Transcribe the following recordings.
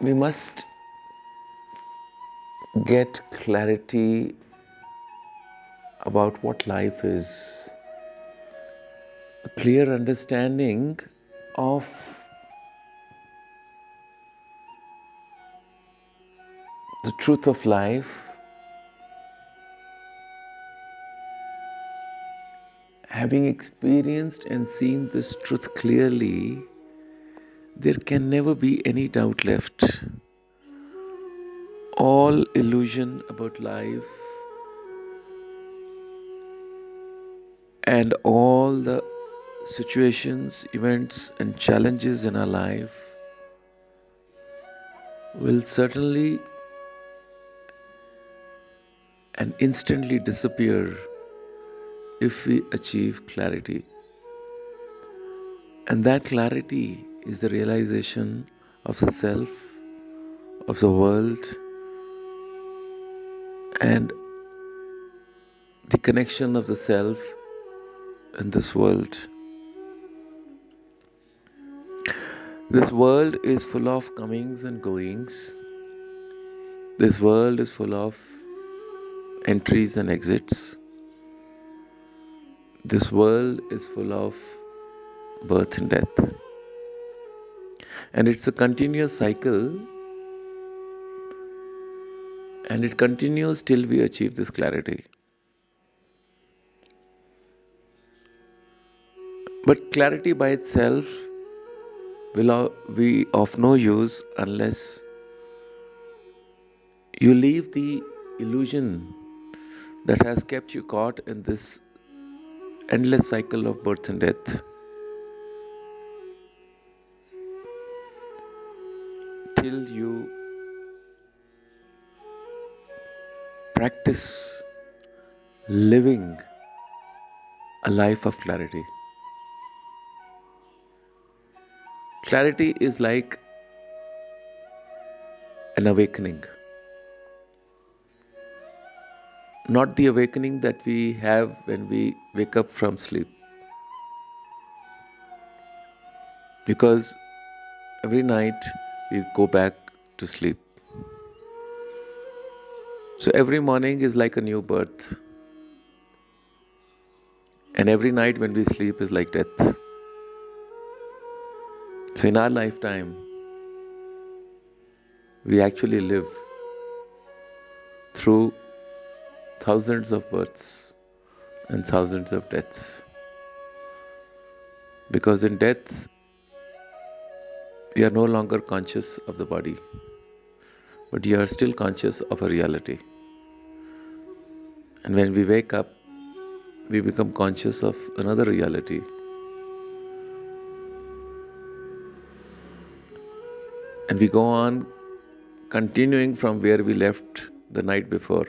We must get clarity about what life is, a clear understanding of the truth of life, having experienced and seen this truth clearly, there can never be any doubt left. All illusion about life and all the situations, events, and challenges in our life will certainly and instantly disappear if we achieve clarity. And that clarity is the realization of the self, of the world, and the connection of the self in this world. This world is full of comings and goings. This world is full of entries and exits. This world is full of birth and death. And it's a continuous cycle, and it continues till we achieve this clarity. But clarity by itself will be of no use unless you leave the illusion that has kept you caught in this endless cycle of birth and death till you practice living a life of clarity. Clarity is like an awakening, not the awakening that we have when we wake up from sleep. Because every night we go back to sleep. So every morning is like a new birth, and every night when we sleep is like death. So in our lifetime, we actually live through thousands of births and thousands of deaths. Because in death, we are no longer conscious of the body, but you are still conscious of a reality. And when we wake up, we become conscious of another reality. And we go on continuing from where we left the night before.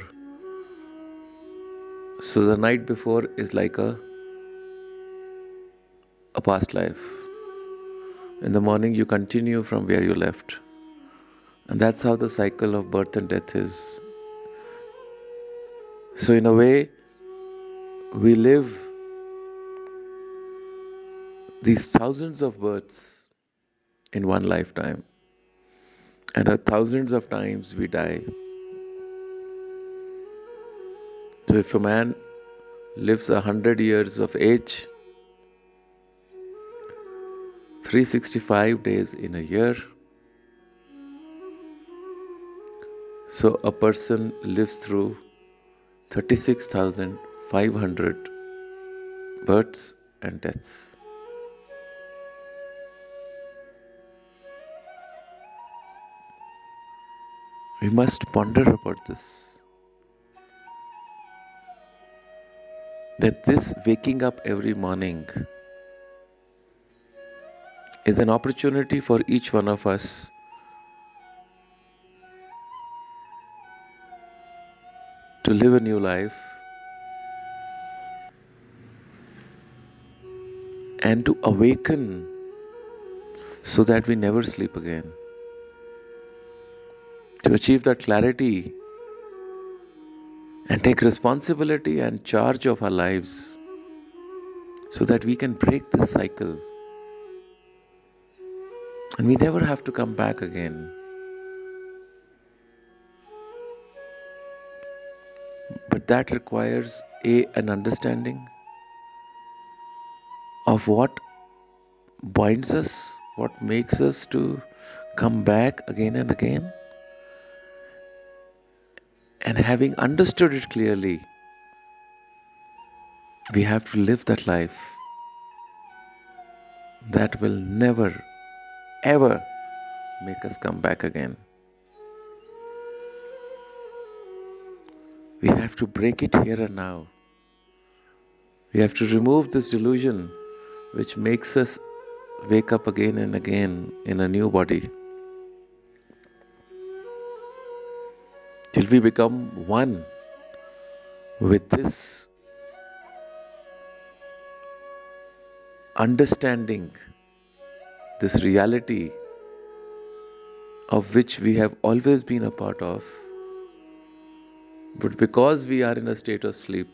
So the night before is like a past life. In the morning, you continue from where you left. And that's how the cycle of birth and death is. So in a way, we live these thousands of births in one lifetime. And thousands of times we die. So if a man lives 100 years of age, 365 days in a year, so a person lives through 36,500 births and deaths. We must ponder about this. That this waking up every morning is an opportunity for each one of us to live a new life and to awaken so that we never sleep again. To achieve that clarity and take responsibility and charge of our lives so that we can break this cycle and we never have to come back again. But that requires an understanding of what binds us, what makes us to come back again and again. And having understood it clearly, we have to live that life that will never, ever make us come back again. We have to break it here and now. We have to remove this delusion which makes us wake up again and again in a new body. Till we become one with this understanding, this reality of which we have always been a part of. But because we are in a state of sleep,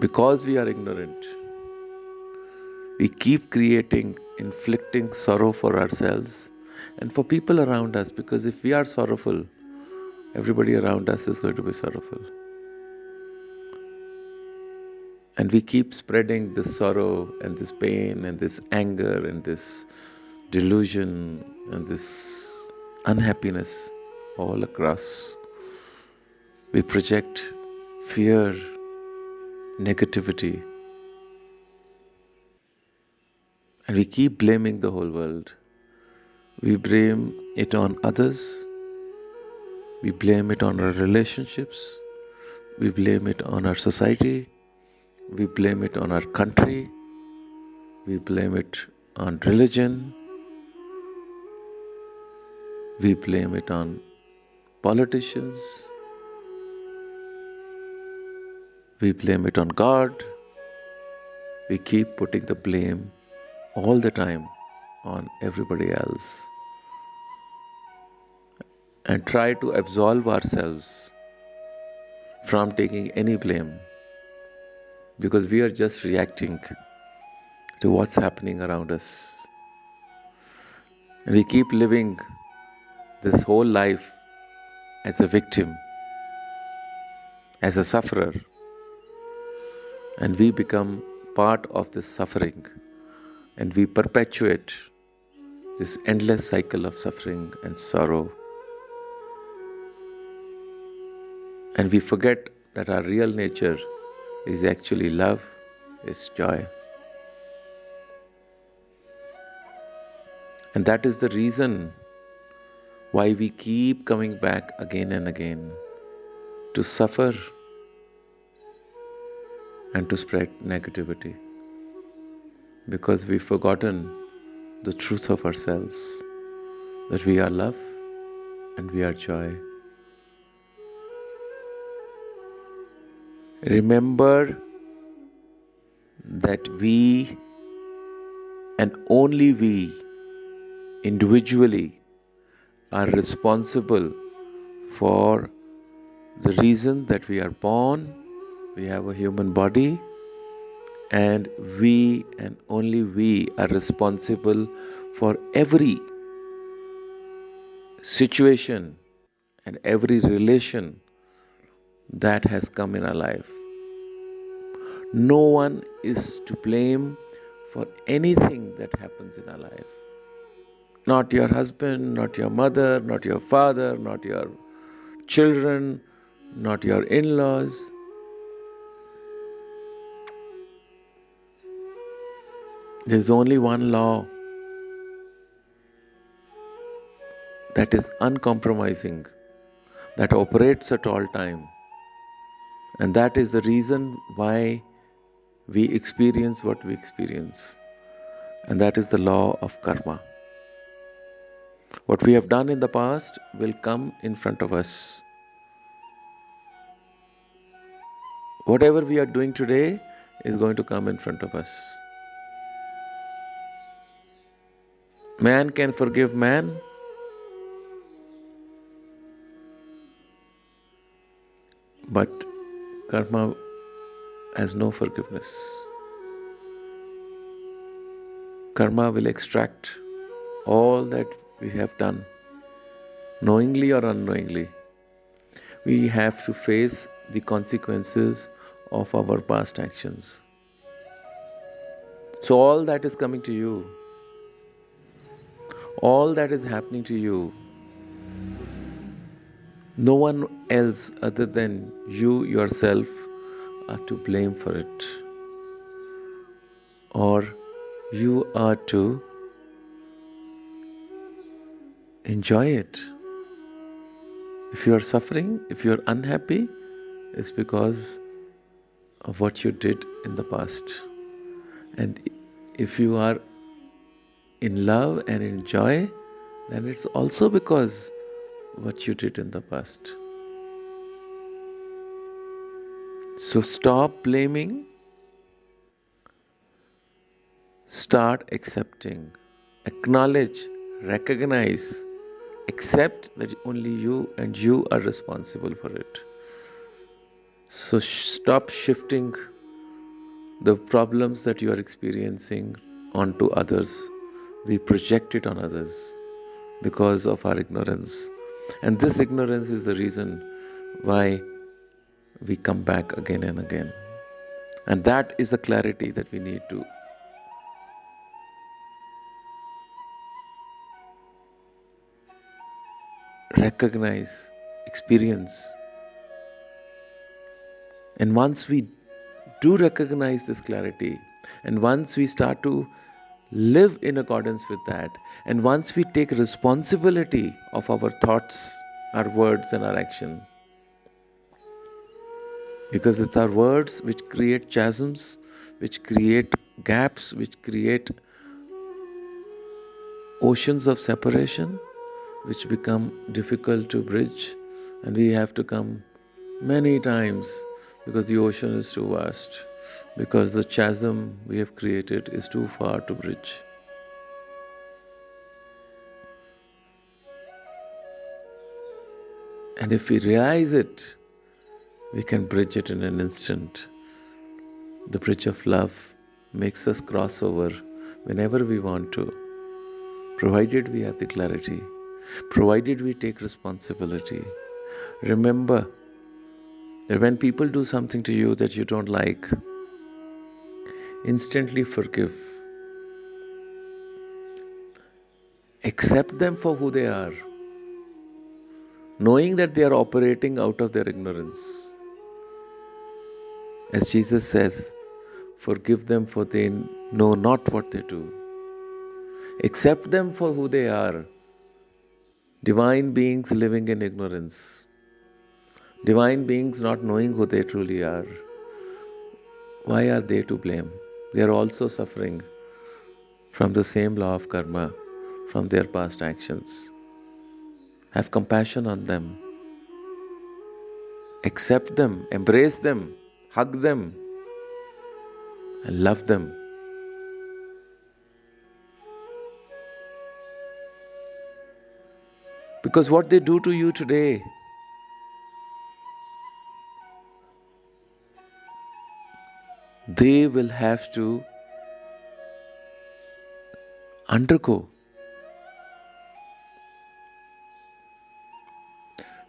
because we are ignorant, we keep creating, inflicting sorrow for ourselves and for people around us. Because if we are sorrowful, everybody around us is going to be sorrowful. And we keep spreading this sorrow and this pain and this anger and this delusion and this unhappiness all across. We project fear, negativity, and we keep blaming the whole world. We blame it on others. We blame it on our relationships. We blame it on our society. We blame it on our country. We blame it on religion. We blame it on politicians. We blame it on God. We keep putting the blame all the time on everybody else and try to absolve ourselves from taking any blame because we are just reacting to what's happening around us. And we keep living this whole life as a victim, as a sufferer, and we become part of this suffering and we perpetuate this endless cycle of suffering and sorrow. And we forget that our real nature is actually love, is joy. And that is the reason why we keep coming back again and again to suffer and to spread negativity. Because we've forgotten the truth of ourselves, that we are love and we are joy. Remember that we and only we individually are responsible for the reason that we are born, we have a human body, and we and only we are responsible for every situation and every relation that has come in our life. No one is to blame for anything that happens in our life. Not your husband, not your mother, not your father, not your children, not your in-laws. There's only one law that is uncompromising, that operates at all time. And that is the reason why we experience what we experience. And that is the law of karma. What we have done in the past will come in front of us. Whatever we are doing today is going to come in front of us. Man can forgive man, but karma has no forgiveness. Karma will extract all that we have done, knowingly or unknowingly. We have to face the consequences of our past actions. So, all that is coming to you, all that is happening to you, no one else other than you yourself are to blame for it, or you are to enjoy it. If you are suffering, if you are unhappy, it's because of what you did in the past. And if you are in love and in joy, then it's also because what you did in the past. So stop blaming, start accepting, acknowledge, recognize, accept that only you and you are responsible for it. So stop shifting the problems that you are experiencing onto others. We project it on others because of our ignorance. And this ignorance is the reason why we come back again and again. And that is the clarity that we need to recognize, experience. And once we do recognize this clarity, and once we start to live in accordance with that, and once we take responsibility of our thoughts, our words, and our action, because it's our words which create chasms, which create gaps, which create oceans of separation, which become difficult to bridge, and we have to come many times because the ocean is too vast, because the chasm we have created is too far to bridge. And if we realize it, we can bridge it in an instant. The bridge of love makes us cross over whenever we want to, provided we have the clarity, provided we take responsibility. Remember that when people do something to you that you don't like, instantly forgive. Accept them for who they are, knowing that they are operating out of their ignorance. As Jesus says, forgive them for they know not what they do. Accept them for who they are, divine beings living in ignorance, divine beings not knowing who they truly are. Why are they to blame? They are also suffering from the same law of karma, from their past actions. Have compassion on them. Accept them, embrace them, hug them, and love them. Because what they do to you today, they will have to undergo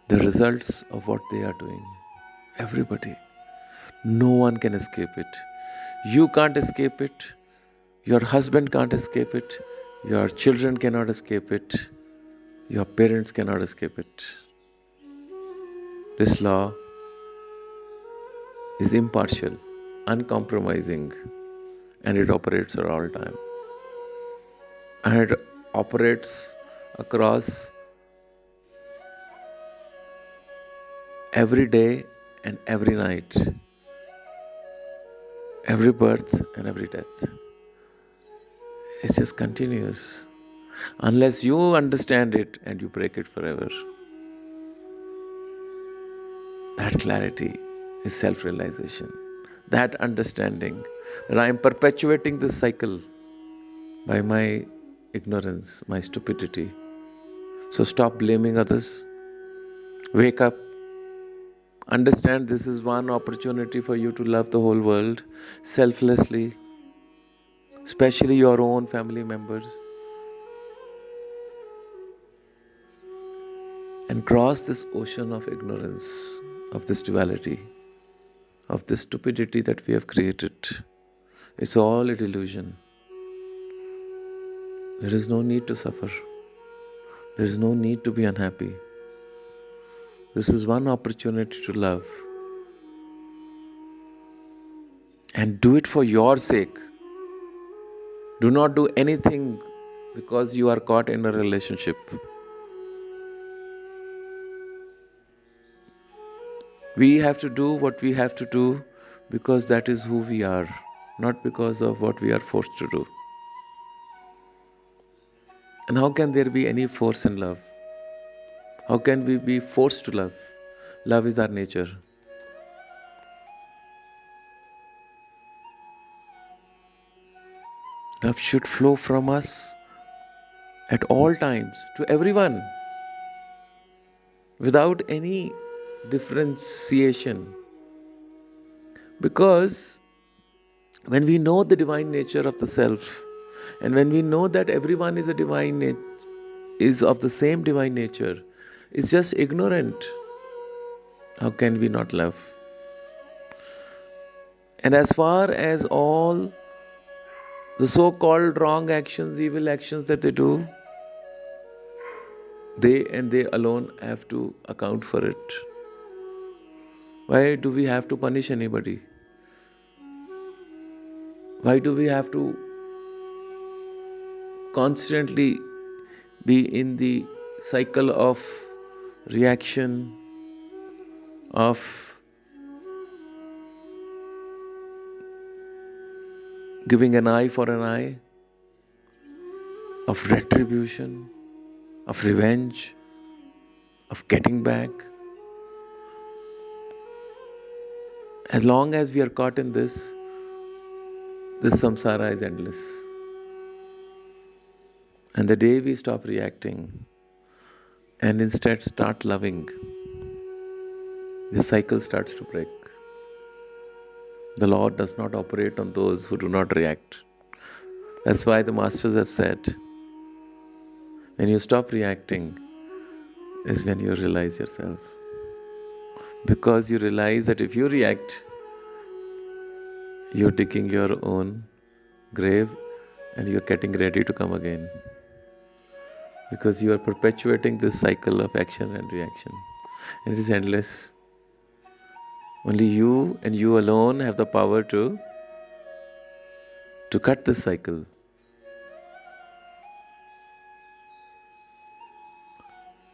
the results of what they are doing. Everybody. No one can escape it. You can't escape it. Your husband can't escape it. Your children cannot escape it. Your parents cannot escape it. This law is impartial, uncompromising, and it operates at all time. And it operates across every day and every night, every birth and every death. It's just continuous. Unless you understand it and you break it forever. That clarity is self realization. That understanding that I am perpetuating this cycle by my ignorance, my stupidity. So stop blaming others. Wake up. Understand this is one opportunity for you to love the whole world selflessly, especially your own family members. and cross this ocean of ignorance, of this duality, of this stupidity that we have created. It's all a delusion. There is no need to suffer. There is no need to be unhappy. This is one opportunity to love. And do it for your sake. Do not do anything because you are caught in a relationship. We have to do what we have to do because that is who we are, not because of what we are forced to do. And how can there be any force in love? How can we be forced to love? Love is our nature. Love should flow from us at all times to everyone without any differentiation. Because when we know the divine nature of the self, and when we know that everyone is a is of the same divine nature, is just ignorant, how can we not love? And as far as all the so-called wrong actions, evil actions that they do, they and they alone have to account for it. Why do we have to punish anybody? Why do we have to constantly be in the cycle of reaction, of giving an eye for an eye, of retribution, of revenge, of getting back? As long as we are caught in this samsara is endless. And the day we stop reacting and instead start loving, the cycle starts to break. The Lord does not operate on those who do not react. That's why the masters have said, when you stop reacting is when you realize yourself. Because you realize that if you react, you're digging your own grave and you're getting ready to come again. Because you are perpetuating this cycle of action and reaction. And it is endless. Only you and you alone have the power to cut this cycle.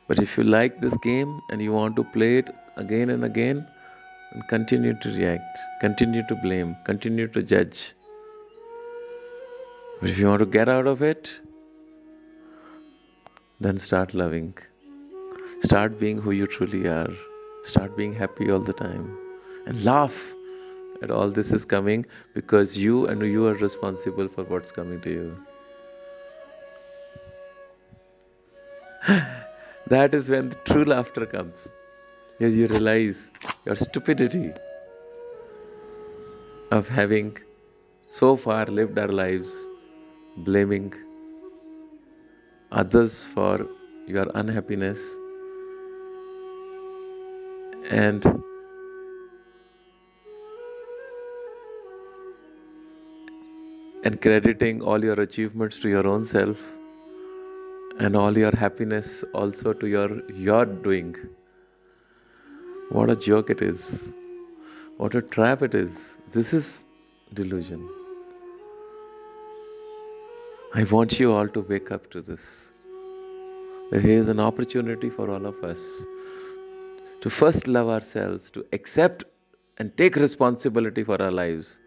But if you like this game and you want to play it again and again, and continue to react, continue to blame, continue to judge. But if you want to get out of it, then start loving. Start being who you truly are. Start being happy all the time. And laugh at all this is coming because you and you are responsible for what's coming to you. That is when the true laughter comes. As you realize your stupidity of having so far lived our lives blaming others for your unhappiness and crediting all your achievements to your own self and all your happiness also to your doing. What a joke it is. What a trap it is. This is delusion. I want you all to wake up to this. There is an opportunity for all of us to first love ourselves, to accept and take responsibility for our lives,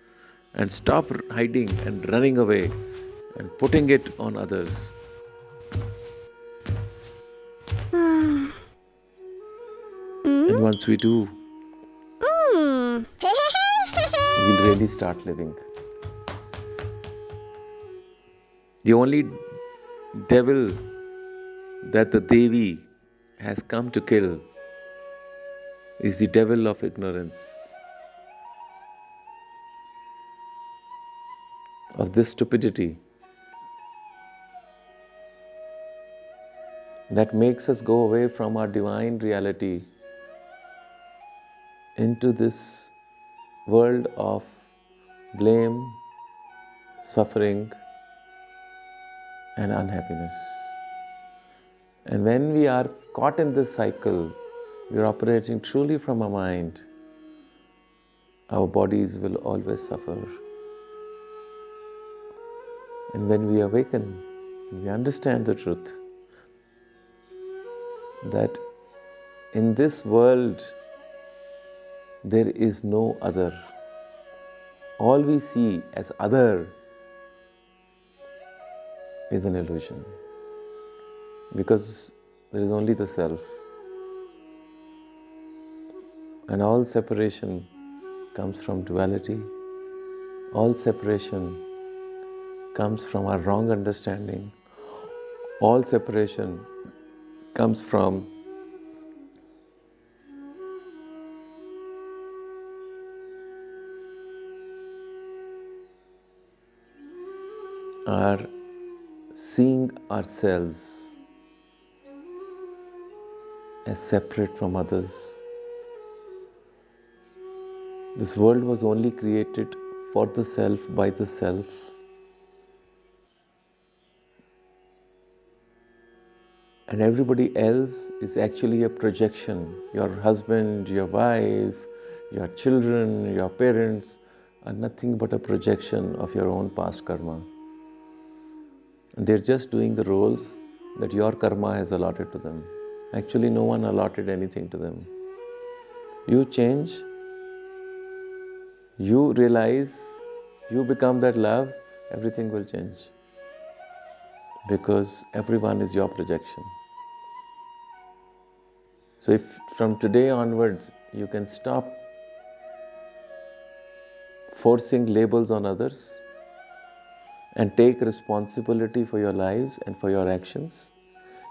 and stop hiding and running away and putting it on others. And once we do, we'll really start living. The only devil that the Devi has come to kill is the devil of ignorance, of this stupidity. that makes us go away from our divine reality into this world of blame, suffering, and unhappiness. And when we are caught in this cycle, we are operating truly from our mind, our bodies will always suffer. And when we awaken, we understand the truth that in this world there is no other. All we see as other is an illusion, because there is only the self. And all separation comes from duality. All separation comes from our wrong understanding. All separation comes from our seeing ourselves as separate from others. This world was only created for the self, by the self. And everybody else is actually a projection. Your husband, your wife, your children, your parents are nothing but a projection of your own past karma. And they're just doing the roles that your karma has allotted to them. Actually, no one allotted anything to them. You change, you realize, you become that love, everything will change. Because everyone is your projection. So if from today onwards you can stop forcing labels on others and take responsibility for your lives and for your actions,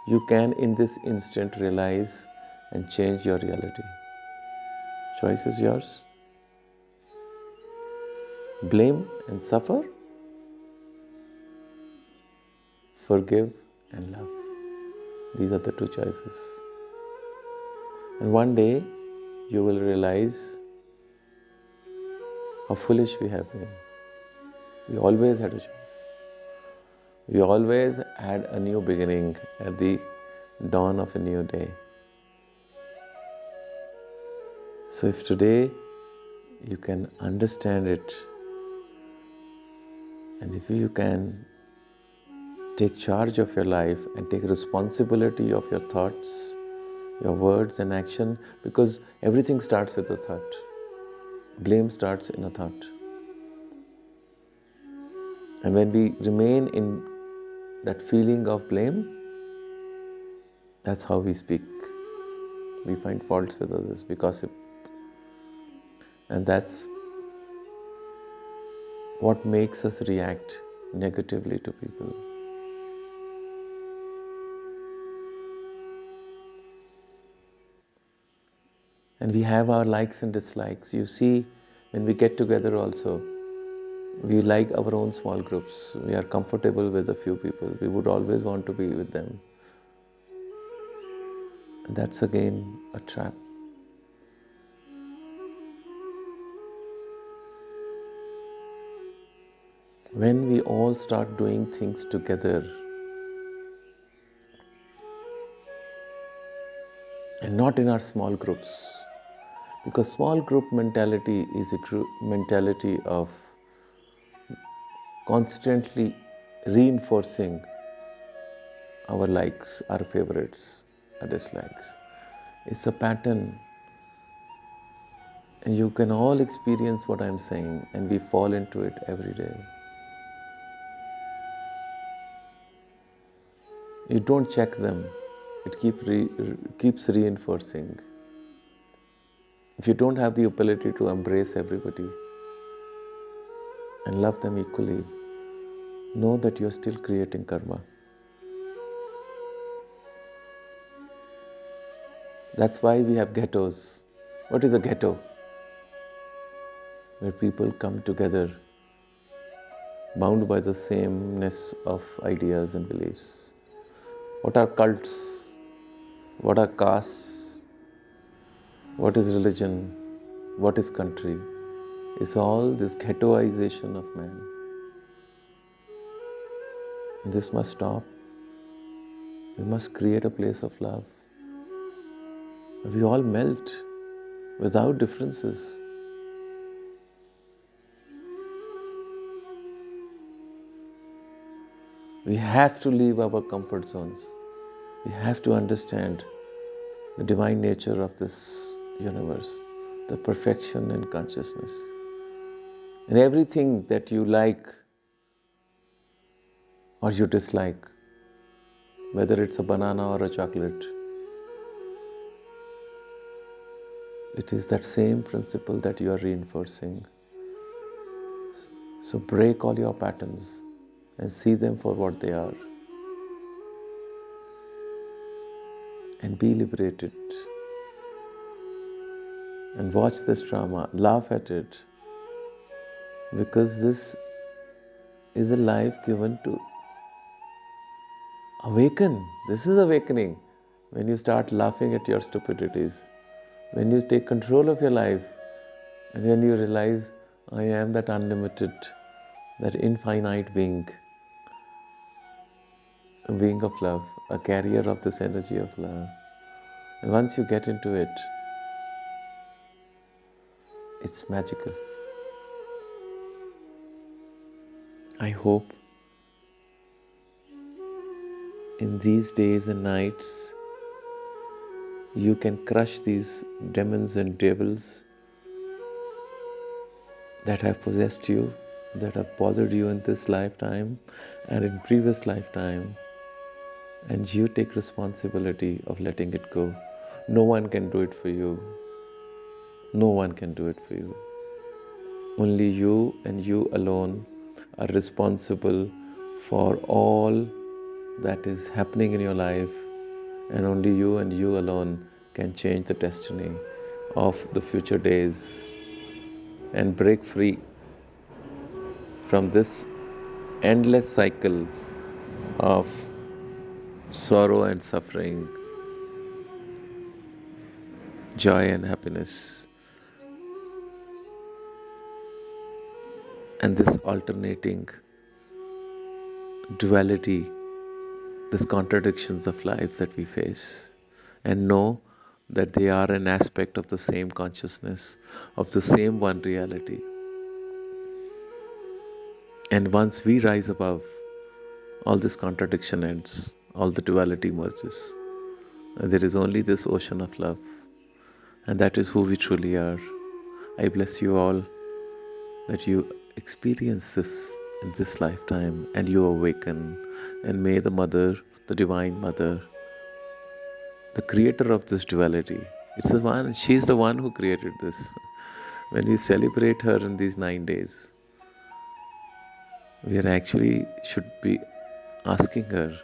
you can in this instant realize and change your reality. Choice is yours. Blame and suffer, forgive and love. These are the two choices. And one day you will realize how foolish we have been. We always had a choice. We always had a new beginning at the dawn of a new day. So if today you can understand it, and if you can take charge of your life and take responsibility of your thoughts, your words and action, because everything starts with a thought. Blame starts in a thought. And when we remain in that feeling of blame, that's how we speak. We find faults with others, we gossip. And that's what makes us react negatively to people. And we have our likes and dislikes. You see, when we get together also, we like our own small groups. We are comfortable with a few people. We would always want to be with them. And that's again a trap. When we all start doing things together and not in our small groups, because small group mentality is a mentality of constantly reinforcing our likes, our favorites, our dislikes. It's a pattern, and you can all experience what I'm saying, and we fall into it every day. You don't check them, it keeps reinforcing. If you don't have the ability to embrace everybody and love them equally, know that you're still creating karma. That's why we have ghettos. What is a ghetto? Where people come together, bound by the sameness of ideas and beliefs. What are cults? What are castes? What is religion? What is country? It's all this ghettoization of man. This must stop. We must create a place of love. We all melt without differences. We have to leave our comfort zones. We have to understand the divine nature of this universe, the perfection in consciousness. And everything that you like or you dislike, whether it's a banana or a chocolate, it is that same principle that you are reinforcing. So break all your patterns and see them for what they are and be liberated. And watch this drama, laugh at it, because this is a life given to awaken. This is awakening. When you start laughing at your stupidities, when you take control of your life, and when you realize, I am that unlimited, that infinite being, a being of love, a carrier of this energy of love. And once you get into it, it's magical. I hope in these days and nights, you can crush these demons and devils that have possessed you, that have bothered you in this lifetime and in previous lifetime, and you take responsibility of letting it go. No one can do it for you. No one can do it for you. Only you and you alone are responsible for all that is happening in your life, and only you and you alone can change the destiny of the future days and break free from this endless cycle of sorrow and suffering, joy and happiness, and this alternating duality, these contradictions of life that we face, and know that they are an aspect of the same consciousness, of the same one reality. And once we rise above, all this contradiction ends, all the duality merges. And there is only this ocean of love, and that is who we truly are. I bless you all that you experience this in this lifetime and you awaken. And may the Mother, the Divine Mother, the creator of this duality, she's the one who created this. When we celebrate her in these 9 days, we are actually should be asking her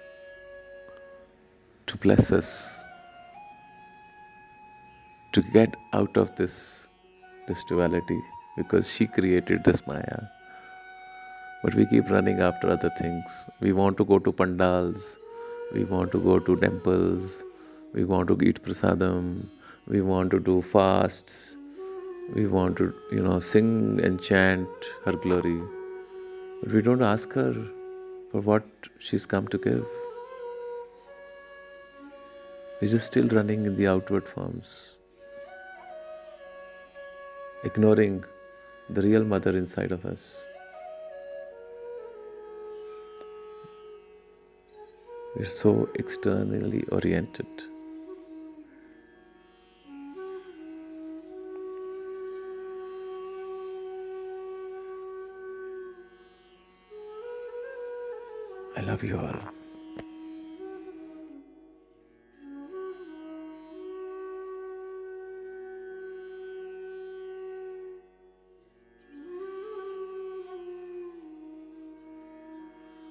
to bless us to get out of this duality, because she created this Maya. But we keep running after other things. We want to go to pandals, we want to go to temples, we want to eat prasadam, we want to do fasts, we want to, sing and chant her glory. But we don't ask her for what she's come to give. We're just still running in the outward forms, ignoring the real mother inside of us. We're so externally oriented. I love you all.